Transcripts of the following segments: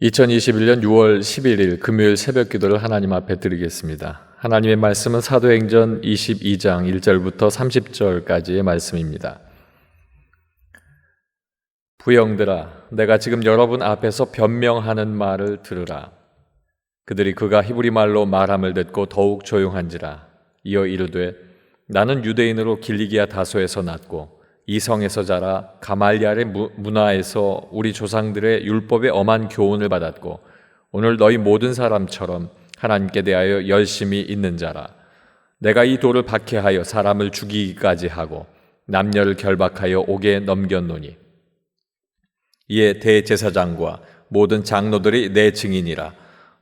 2021년 6월 11일 금요일 새벽 기도를 하나님 앞에 드리겠습니다. 하나님의 말씀은 사도행전 22장 1절부터 30절까지의 말씀입니다. 부형들아, 내가 지금 여러분 앞에서 변명하는 말을 들으라. 그들이 그가 히브리 말로 말함을 듣고 더욱 조용한지라. 이어 이르되 나는 유대인으로 길리기아 다소에서 났고 이 성에서 자라 가말리알의 문화에서 우리 조상들의 율법의 엄한 교훈을 받았고 오늘 너희 모든 사람처럼 하나님께 대하여 열심히 있는 자라. 내가 이 돌을 박해하여 사람을 죽이기까지 하고 남녀를 결박하여 옥에 넘겼노니 이에 대제사장과 모든 장로들이 내 증인이라.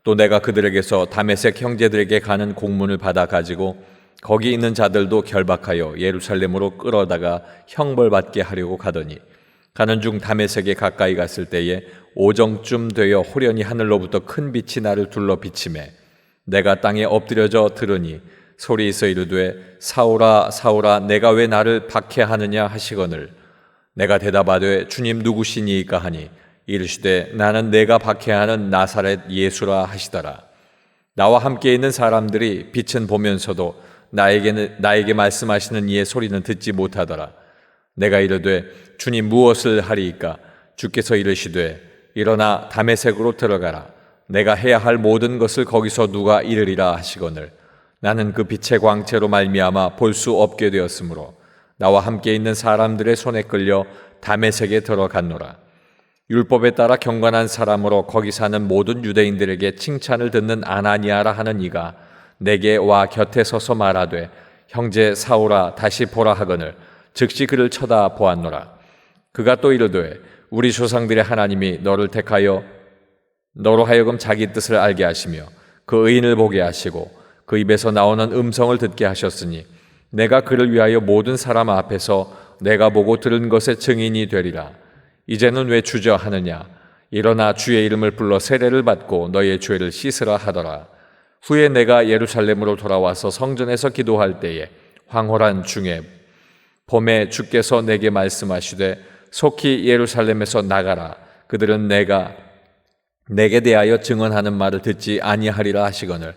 또 내가 그들에게서 다메섹 형제들에게 가는 공문을 받아 가지고 거기 있는 자들도 결박하여 예루살렘으로 끌어다가 형벌받게 하려고 가더니 가는 중 다메섹에 가까이 갔을 때에 오정쯤 되어 호련히 하늘로부터 큰 빛이 나를 둘러 비치매 내가 땅에 엎드려져 들으니 소리에서 이르되 사울아 사울아 내가 왜 나를 박해하느냐 하시거늘 내가 대답하되 주님 누구시니이까 하니 이르시되 나는 내가 박해하는 나사렛 예수라 하시더라. 나와 함께 있는 사람들이 빛은 보면서도 나에게 말씀하시는 이의 소리는 듣지 못하더라. 내가 이르되 주님 무엇을 하리이까? 주께서 이르시되 일어나 다메섹으로 들어가라. 내가 해야 할 모든 것을 거기서 누가 이르리라 하시거늘 나는 그 빛의 광채로 말미암아 볼 수 없게 되었으므로 나와 함께 있는 사람들의 손에 끌려 다메섹에 들어갔노라. 율법에 따라 경건한 사람으로 거기 사는 모든 유대인들에게 칭찬을 듣는 아나니아라 하는 이가 내게 와 곁에 서서 말하되 형제 사울아 다시 보라 하거늘 즉시 그를 쳐다보았노라. 그가 또 이르되 우리 조상들의 하나님이 너를 택하여 너로 하여금 자기 뜻을 알게 하시며 그 의인을 보게 하시고 그 입에서 나오는 음성을 듣게 하셨으니 내가 그를 위하여 모든 사람 앞에서 내가 보고 들은 것의 증인이 되리라. 이제는 왜 주저하느냐? 일어나 주의 이름을 불러 세례를 받고 너의 죄를 씻으라 하더라. 후에 내가 예루살렘으로 돌아와서 성전에서 기도할 때에 황홀한 중에 봄에 주께서 내게 말씀하시되 속히 예루살렘에서 나가라. 그들은 내게 대하여 증언하는 말을 듣지 아니하리라 하시거늘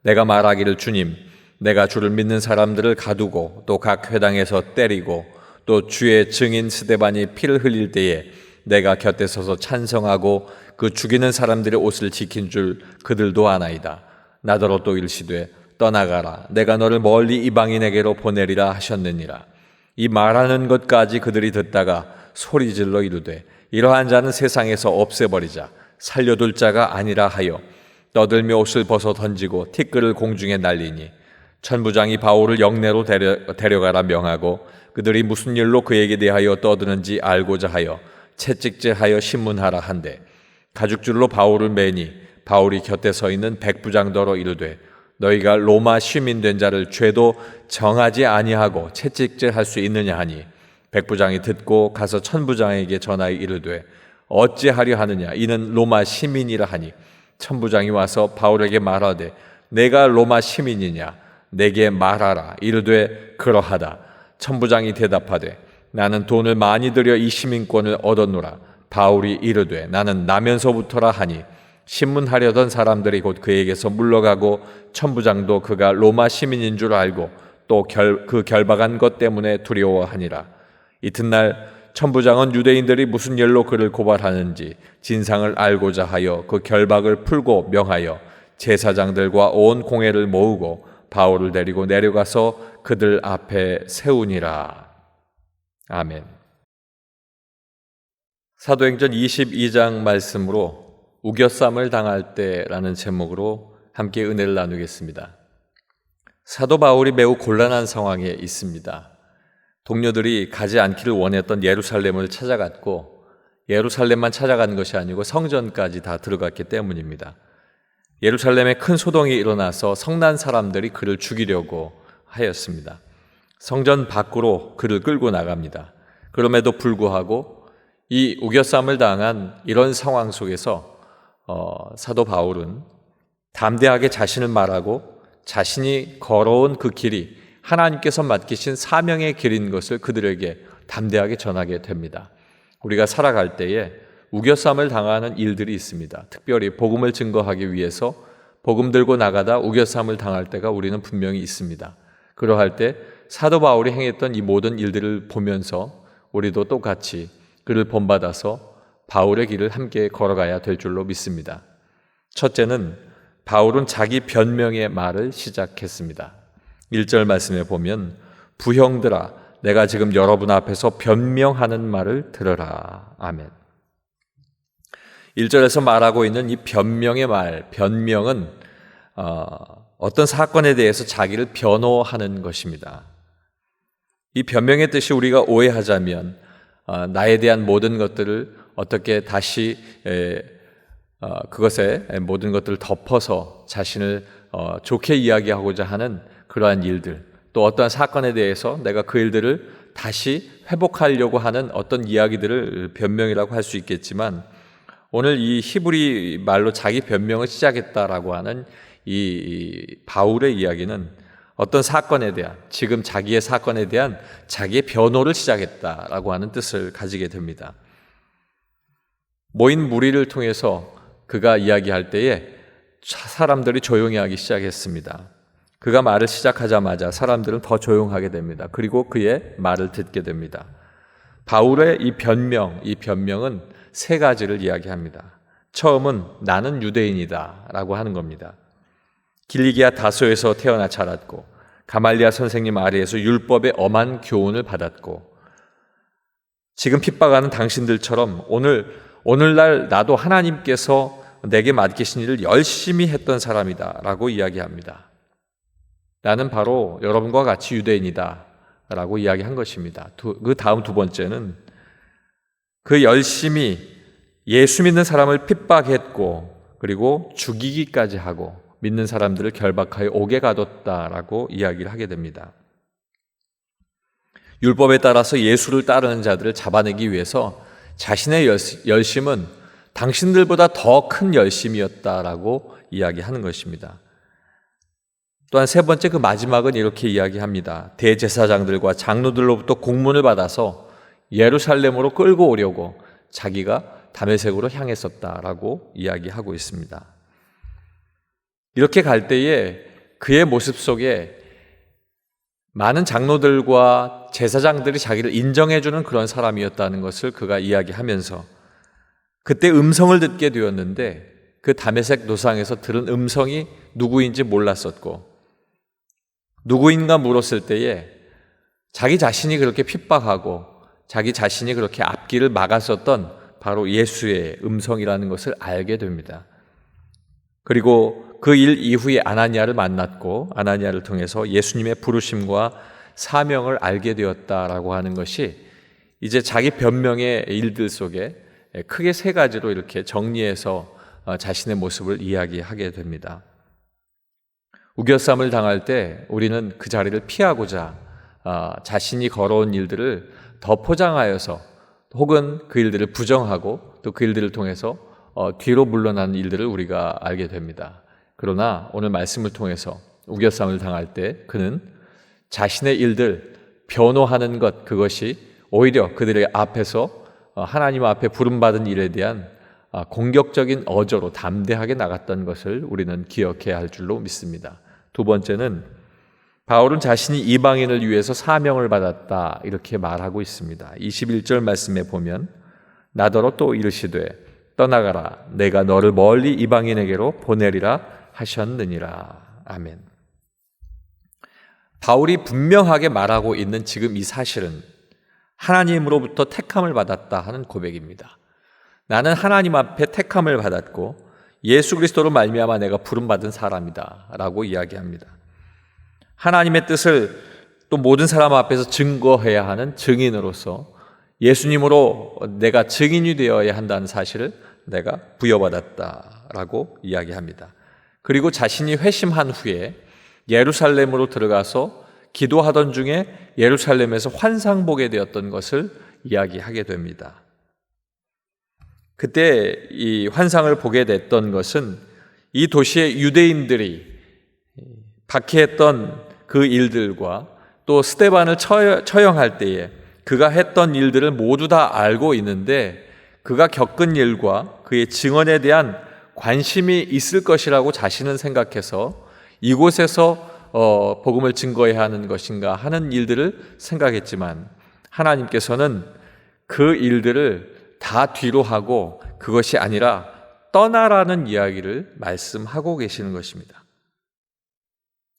내가 말하기를 주님 내가 주를 믿는 사람들을 가두고 또 각 회당에서 때리고 또 주의 증인 스데반이 피를 흘릴 때에 내가 곁에 서서 찬성하고 그 죽이는 사람들의 옷을 지킨 줄 그들도 아나이다. 나더러 또 일시되 떠나가라. 내가 너를 멀리 이방인에게로 보내리라 하셨느니라. 이 말하는 것까지 그들이 듣다가 소리질러 이르되 이러한 자는 세상에서 없애버리자. 살려둘 자가 아니라 하여 떠들며 옷을 벗어 던지고 티끌을 공중에 날리니 천부장이 바울을 영내로 데려가라 명하고 그들이 무슨 일로 그에게 대하여 떠드는지 알고자 하여 채찍질하여 신문하라 한데 가죽줄로 바울을 매니 바울이 곁에 서 있는 백부장더러 이르되 너희가 로마 시민 된 자를 죄도 정하지 아니하고 채찍질할 수 있느냐 하니 백부장이 듣고 가서 천부장에게 전하여 이르되 어찌하려 하느냐 이는 로마 시민이라 하니 천부장이 와서 바울에게 말하되 내가 로마 시민이냐 내게 말하라. 이르되 그러하다. 천부장이 대답하되 나는 돈을 많이 들여 이 시민권을 얻었노라. 바울이 이르되 나는 나면서부터라 하니 신문하려던 사람들이 곧 그에게서 물러가고 천부장도 그가 로마 시민인 줄 알고 또 그 결박한 것 때문에 두려워하니라. 이튿날 천부장은 유대인들이 무슨 일로 그를 고발하는지 진상을 알고자 하여 그 결박을 풀고 명하여 제사장들과 온 공회를 모으고 바울을 데리고 내려가서 그들 앞에 세우니라. 아멘. 사도행전 22장 말씀으로 우겨쌈을 당할 때라는 제목으로 함께 은혜를 나누겠습니다. 사도 바울이 매우 곤란한 상황에 있습니다. 동료들이 가지 않기를 원했던 예루살렘을 찾아갔고 예루살렘만 찾아간 것이 아니고 성전까지 다 들어갔기 때문입니다. 예루살렘에 큰 소동이 일어나서 성난 사람들이 그를 죽이려고 하였습니다. 성전 밖으로 그를 끌고 나갑니다. 그럼에도 불구하고 이 우겨쌈을 당한 이런 상황 속에서 사도 바울은 담대하게 자신을 말하고 자신이 걸어온 그 길이 하나님께서 맡기신 사명의 길인 것을 그들에게 담대하게 전하게 됩니다. 우리가 살아갈 때에 우겨쌈을 당하는 일들이 있습니다. 특별히 복음을 증거하기 위해서 복음 들고 나가다 우겨쌈을 당할 때가 우리는 분명히 있습니다. 그러할 때 사도 바울이 행했던 이 모든 일들을 보면서 우리도 똑같이 그를 본받아서 바울의 길을 함께 걸어가야 될 줄로 믿습니다. 첫째는 바울은 자기 변명의 말을 시작했습니다. 1절 말씀에 보면 부형들아 내가 지금 여러분 앞에서 변명하는 말을 들으라. 아멘. 1절에서 말하고 있는 이 변명의 말, 변명은 어떤 사건에 대해서 자기를 변호하는 것입니다. 이 변명의 뜻이 우리가 오해하자면 나에 대한 모든 것들을 어떻게 다시 그것에 모든 것들을 덮어서 자신을 좋게 이야기하고자 하는 그러한 일들, 또 어떠한 사건에 대해서 내가 그 일들을 다시 회복하려고 하는 어떤 이야기들을 변명이라고 할 수 있겠지만, 오늘 이 히브리 말로 자기 변명을 시작했다라고 하는 이 바울의 이야기는 어떤 사건에 대한, 지금 자기의 사건에 대한 자기의 변호를 시작했다라고 하는 뜻을 가지게 됩니다. 모인 무리를 통해서 그가 이야기할 때에 사람들이 조용히 하기 시작했습니다. 그가 말을 시작하자마자 사람들은 더 조용하게 됩니다. 그리고 그의 말을 듣게 됩니다. 바울의 이 변명은 세 가지를 이야기합니다. 처음은 나는 유대인이다 라고 하는 겁니다. 길리기아 다소에서 태어나 자랐고 가말리아 선생님 아래에서 율법의 엄한 교훈을 받았고 지금 핍박하는 당신들처럼 오늘날 나도 하나님께서 내게 맡기신 일을 열심히 했던 사람이다 라고 이야기합니다. 나는 바로 여러분과 같이 유대인이다 라고 이야기한 것입니다. 그 다음 두 번째는 그 열심히 예수 믿는 사람을 핍박했고 그리고 죽이기까지 하고 믿는 사람들을 결박하여 옥에 가뒀다라고 이야기를 하게 됩니다. 율법에 따라서 예수를 따르는 자들을 잡아내기 위해서 자신의 열심은 당신들보다 더 큰 열심이었다라고 이야기하는 것입니다. 또한 세 번째 그 마지막은 이렇게 이야기합니다. 대제사장들과 장로들로부터 공문을 받아서 예루살렘으로 끌고 오려고 자기가 다메섹으로 향했었다라고 이야기하고 있습니다. 이렇게 갈 때에 그의 모습 속에 많은 장로들과 제사장들이 자기를 인정해주는 그런 사람이었다는 것을 그가 이야기하면서 그때 음성을 듣게 되었는데 그 다메섹 노상에서 들은 음성이 누구인지 몰랐었고 누구인가 물었을 때에 자기 자신이 그렇게 핍박하고 자기 자신이 그렇게 앞길을 막았었던 바로 예수의 음성이라는 것을 알게 됩니다. 그리고 그 일 이후에 아나니아를 만났고 아나니아를 통해서 예수님의 부르심과 사명을 알게 되었다라고 하는 것이 이제 자기 변명의 일들 속에 크게 세 가지로 이렇게 정리해서 자신의 모습을 이야기하게 됩니다. 우겨쌈을 당할 때 우리는 그 자리를 피하고자 자신이 걸어온 일들을 더 포장하여서 혹은 그 일들을 부정하고 또 그 일들을 통해서 뒤로 물러나는 일들을 우리가 알게 됩니다. 그러나 오늘 말씀을 통해서 우겨쌈을 당할 때 그는 자신의 일들 변호하는 것, 그것이 오히려 그들의 앞에서 하나님 앞에 부름받은 일에 대한 공격적인 어조로 담대하게 나갔던 것을 우리는 기억해야 할 줄로 믿습니다. 두 번째는 바울은 자신이 이방인을 위해서 사명을 받았다 이렇게 말하고 있습니다. 21절 말씀에 보면 나더러 또 이르시되 떠나가라 내가 너를 멀리 이방인에게로 보내리라 하셨느니라. 아멘. 바울이 분명하게 말하고 있는 지금 이 사실은 하나님으로부터 택함을 받았다 하는 고백입니다. 나는 하나님 앞에 택함을 받았고 예수 그리스도로 말미암아 내가 부름받은 사람이다 라고 이야기합니다. 하나님의 뜻을 또 모든 사람 앞에서 증거해야 하는 증인으로서 예수님으로 내가 증인이 되어야 한다는 사실을 내가 부여받았다라고 이야기합니다. 그리고 자신이 회심한 후에 예루살렘으로 들어가서 기도하던 중에 예루살렘에서 환상 보게 되었던 것을 이야기하게 됩니다. 그때 이 환상을 보게 됐던 것은 이 도시의 유대인들이 박해했던 그 일들과 또 스데반을 처형할 때에 그가 했던 일들을 모두 다 알고 있는데 그가 겪은 일과 그의 증언에 대한 관심이 있을 것이라고 자신은 생각해서 이곳에서 복음을 증거해야 하는 것인가 하는 일들을 생각했지만 하나님께서는 그 일들을 다 뒤로 하고 그것이 아니라 떠나라는 이야기를 말씀하고 계시는 것입니다.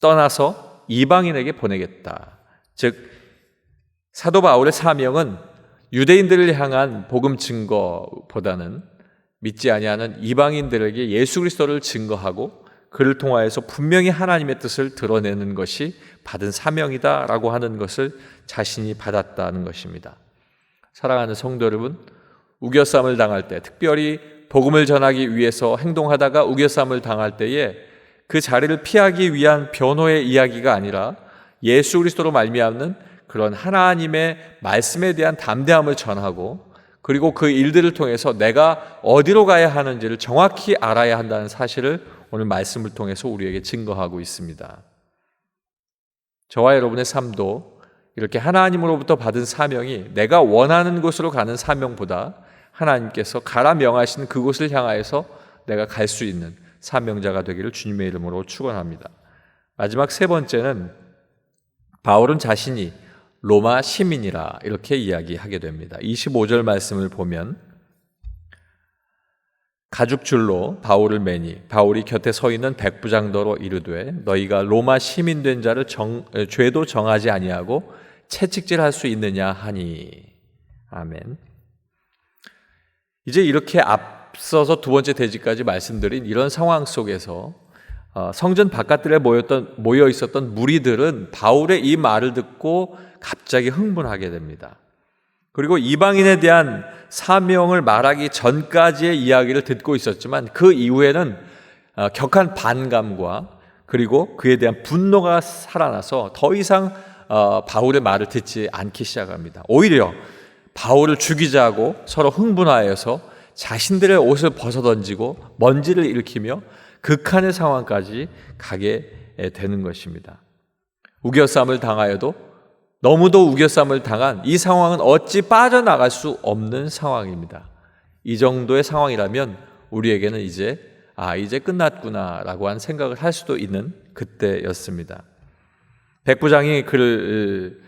떠나서 이방인에게 보내겠다. 즉 사도 바울의 사명은 유대인들을 향한 복음 증거보다는 믿지 아니하는 이방인들에게 예수 그리스도를 증거하고 그를 통하여서 분명히 하나님의 뜻을 드러내는 것이 받은 사명이다라고 하는 것을 자신이 받았다는 것입니다. 사랑하는 성도 여러분, 우겨쌈을 당할 때, 특별히 복음을 전하기 위해서 행동하다가 우겨쌈을 당할 때에 그 자리를 피하기 위한 변호의 이야기가 아니라 예수 그리스도로 말미암는 그런 하나님의 말씀에 대한 담대함을 전하고 그리고 그 일들을 통해서 내가 어디로 가야 하는지를 정확히 알아야 한다는 사실을 오늘 말씀을 통해서 우리에게 증거하고 있습니다. 저와 여러분의 삶도 이렇게 하나님으로부터 받은 사명이 내가 원하는 곳으로 가는 사명보다 하나님께서 가라 명하신 그곳을 향하여서 내가 갈 수 있는 사명자가 되기를 주님의 이름으로 축원합니다. 마지막 세 번째는 바울은 자신이 로마 시민이라 이렇게 이야기하게 됩니다. 25절 말씀을 보면 가죽줄로 바울을 매니 바울이 곁에 서 있는 백부장더러 이르되 너희가 로마 시민 된 자를 죄도 정하지 아니하고 채찍질할 수 있느냐 하니. 아멘. 이제 이렇게 앞서서 두 번째 대지까지 말씀드린 이런 상황 속에서 성전 바깥들에 모여 있었던 무리들은 바울의 이 말을 듣고 갑자기 흥분하게 됩니다. 그리고 이방인에 대한 사명을 말하기 전까지의 이야기를 듣고 있었지만 그 이후에는 격한 반감과 그리고 그에 대한 분노가 살아나서 더 이상 바울의 말을 듣지 않기 시작합니다. 오히려 바울을 죽이자고 서로 흥분하여서 자신들의 옷을 벗어던지고 먼지를 일으키며 극한의 상황까지 가게 되는 것입니다. 우겨쌈을 당하여도 너무도 우겨쌈을 당한 이 상황은 어찌 빠져나갈 수 없는 상황입니다. 이 정도의 상황이라면 우리에게는 이제 끝났구나라고 하는 생각을 할 수도 있는 그때였습니다. 백부장이 그를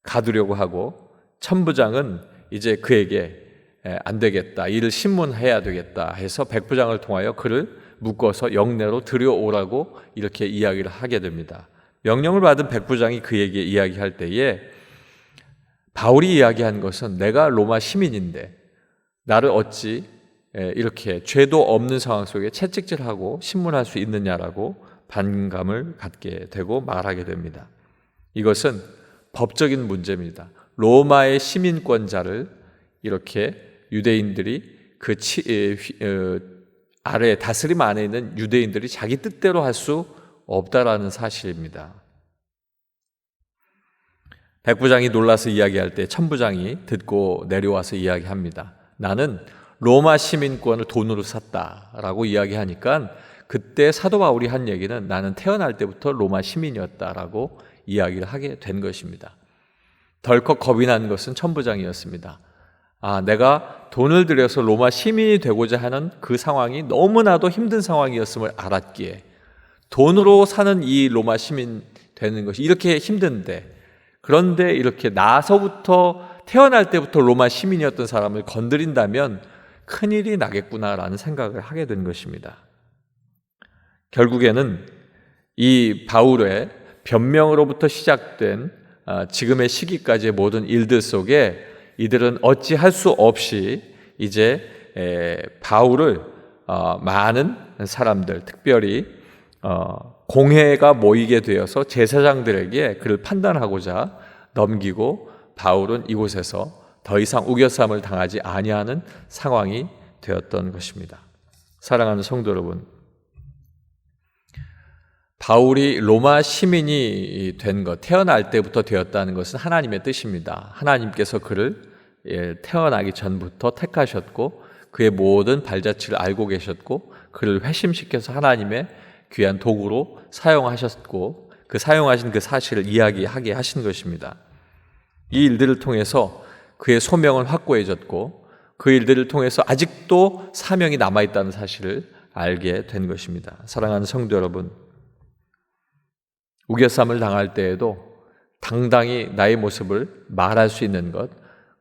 가두려고 하고 천부장은 이제 그에게 안 되겠다, 이를 신문해야 되겠다 해서 백부장을 통하여 그를 묶어서 영내로 들여오라고 이렇게 이야기를 하게 됩니다. 명령을 받은 백부장이 그에게 이야기할 때에 바울이 이야기한 것은 내가 로마 시민인데 나를 어찌 이렇게 죄도 없는 상황 속에 채찍질하고 신문할 수 있느냐라고 반감을 갖게 되고 말하게 됩니다. 이것은 법적인 문제입니다. 로마의 시민권자를 이렇게 유대인들이 그 아래 다스림 안에 있는 유대인들이 자기 뜻대로 할 수 없다라는 사실입니다. 백부장이 놀라서 이야기할 때 천부장이 듣고 내려와서 이야기합니다. 나는 로마 시민권을 돈으로 샀다라고 이야기하니까 그때 사도 바울이 한 얘기는 나는 태어날 때부터 로마 시민이었다라고 이야기를 하게 된 것입니다. 덜컥 겁이 난 것은 천부장이었습니다. 내가 돈을 들여서 로마 시민이 되고자 하는 그 상황이 너무나도 힘든 상황이었음을 알았기에 돈으로 사는 이 로마 시민 되는 것이 이렇게 힘든데, 그런데 이렇게 나서부터 태어날 때부터 로마 시민이었던 사람을 건드린다면 큰일이 나겠구나라는 생각을 하게 된 것입니다. 결국에는 이 바울의 변명으로부터 시작된 지금의 시기까지의 모든 일들 속에 이들은 어찌할 수 없이 이제 바울을 많은 사람들, 특별히 공회가 모이게 되어서 제사장들에게 그를 판단하고자 넘기고 바울은 이곳에서 더 이상 우겨쌈을 당하지 아니하는 상황이 되었던 것입니다. 사랑하는 성도 여러분, 바울이 로마 시민이 된 것, 태어날 때부터 되었다는 것은 하나님의 뜻입니다. 하나님께서 그를 태어나기 전부터 택하셨고 그의 모든 발자취를 알고 계셨고 그를 회심시켜서 하나님의 귀한 도구로 사용하셨고 그 사용하신 그 사실을 이야기하게 하신 것입니다. 이 일들을 통해서 그의 소명은 확고해졌고 그 일들을 통해서 아직도 사명이 남아있다는 사실을 알게 된 것입니다. 사랑하는 성도 여러분, 우겨쌈을 당할 때에도 당당히 나의 모습을 말할 수 있는 것,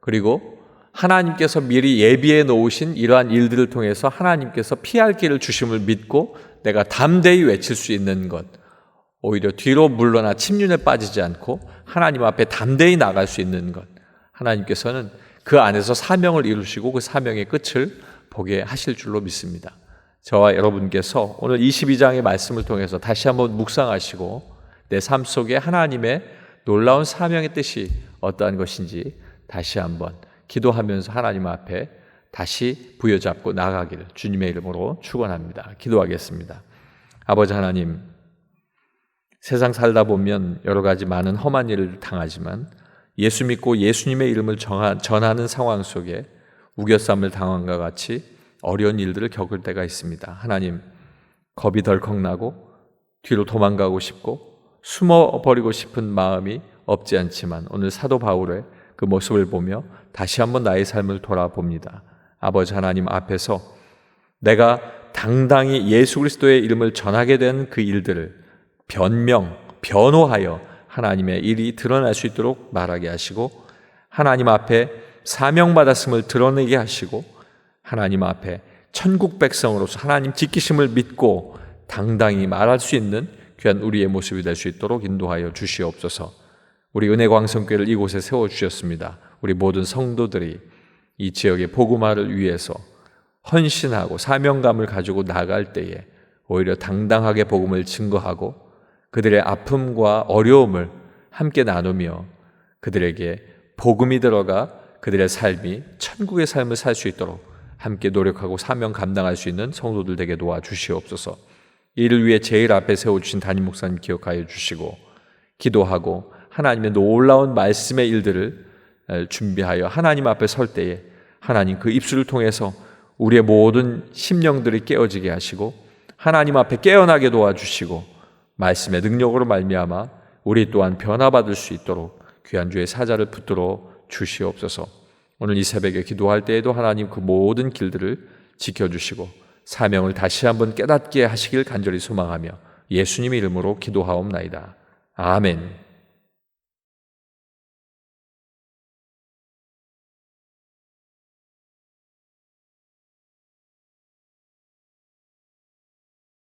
그리고 하나님께서 미리 예비해 놓으신 이러한 일들을 통해서 하나님께서 피할 길을 주심을 믿고 내가 담대히 외칠 수 있는 것, 오히려 뒤로 물러나 침륜에 빠지지 않고 하나님 앞에 담대히 나갈 수 있는 것, 하나님께서는 그 안에서 사명을 이루시고 그 사명의 끝을 보게 하실 줄로 믿습니다. 저와 여러분께서 오늘 22장의 말씀을 통해서 다시 한번 묵상하시고 내 삶 속에 하나님의 놀라운 사명의 뜻이 어떠한 것인지 다시 한번 기도하면서 하나님 앞에 다시 부여잡고 나가기를 주님의 이름으로 축원합니다. 기도하겠습니다. 아버지 하나님, 세상 살다 보면 여러 가지 많은 험한 일을 당하지만 예수 믿고 예수님의 이름을 전하는 상황 속에 우겨쌈을 당함과 같이 어려운 일들을 겪을 때가 있습니다. 하나님, 겁이 덜컥 나고 뒤로 도망가고 싶고 숨어버리고 싶은 마음이 없지 않지만 오늘 사도 바울의 그 모습을 보며 다시 한번 나의 삶을 돌아봅니다. 아버지 하나님 앞에서 내가 당당히 예수 그리스도의 이름을 전하게 된 그 일들을 변호하여 하나님의 일이 드러날 수 있도록 말하게 하시고 하나님 앞에 사명받았음을 드러내게 하시고 하나님 앞에 천국 백성으로서 하나님 지키심을 믿고 당당히 말할 수 있는 귀한 우리의 모습이 될 수 있도록 인도하여 주시옵소서. 우리 은혜광성교회를 이곳에 세워주셨습니다. 우리 모든 성도들이 이 지역의 복음화를 위해서 헌신하고 사명감을 가지고 나갈 때에 오히려 당당하게 복음을 증거하고 그들의 아픔과 어려움을 함께 나누며 그들에게 복음이 들어가 그들의 삶이 천국의 삶을 살 수 있도록 함께 노력하고 사명 감당할 수 있는 성도들 되게 도와주시옵소서. 이를 위해 제일 앞에 세워주신 담임 목사님 기억하여 주시고 기도하고 하나님의 놀라운 말씀의 일들을 준비하여 하나님 앞에 설 때에 하나님 그 입술을 통해서 우리의 모든 심령들이 깨어지게 하시고 하나님 앞에 깨어나게 도와주시고 말씀의 능력으로 말미암아 우리 또한 변화받을 수 있도록 귀한 주의 사자를 붙들어 주시옵소서. 오늘 이 새벽에 기도할 때에도 하나님 그 모든 길들을 지켜주시고 사명을 다시 한번 깨닫게 하시길 간절히 소망하며 예수님의 이름으로 기도하옵나이다. 아멘.